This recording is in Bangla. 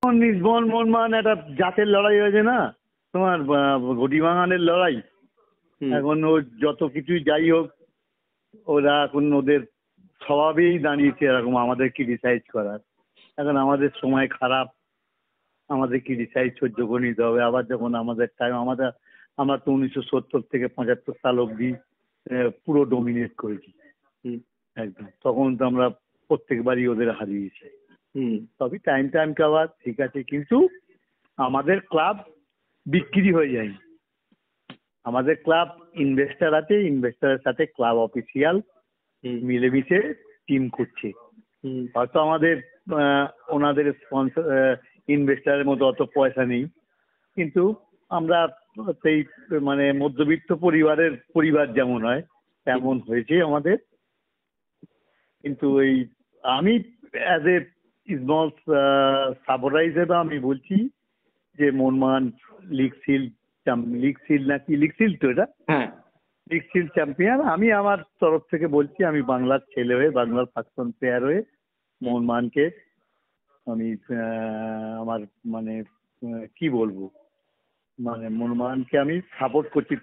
নিজবন মনমান একটা জাতের লড়াই হয়েছে না, তোমার ঘটি বাঙানের লড়াই। এখন ও যত কিছুই যাই হোক, ওরা এখন ওদের স্বভাবেই দাঁড়িয়েছে এরকম আমাদের ক্রিটিসাইজ করার। এখন আমাদের সময় খারাপ, আমাদের ক্রিটিসাইজ সহ্য করে নিতে হবে। আবার যখন আমাদের টাইম, আমরা তো 1970 থেকে 75 সাল অবধি পুরো ডোমিনেট করেছি একদম। তখন তো আমরা প্রত্যেকবারই ওদের হারিয়েছি। তবে টাইম কাভার ঠিক আছে, কিন্তু আমাদের ক্লাব বিক্রি হয়ে যায়। আমাদের ক্লাব ইনভেস্টার আছে, ইনভেস্টারের সাথে ক্লাব অফিসিয়াল মিলেমিশে টিম করছে। হয়তো আমাদের ওনাদের স্পন্সর ইনভেস্টারের মতো অত পয়সা নেই, কিন্তু আমরা সেই মানে মধ্যবিত্ত পরিবার যেমন হয় তেমন হয়েছে আমাদের। কিন্তু এই আমি অ্যাজ এ স্মল সাপোর্টার হিসেবে আমি বলছি যে মোহনবাগান লিগ শিল্ড তো এটা লিগ শিল্ড চ্যাম্পিয়ন। আমি আমার তরফ থেকে বলছি, আমি বাংলার ছেলে হয়ে, বাংলার প্রাক্তন প্লেয়ার হয়ে মোহনবাগানকে আমি আমার মানে কি বলবো, মানে মোহনবাগানকে আমি সাপোর্ট করছি।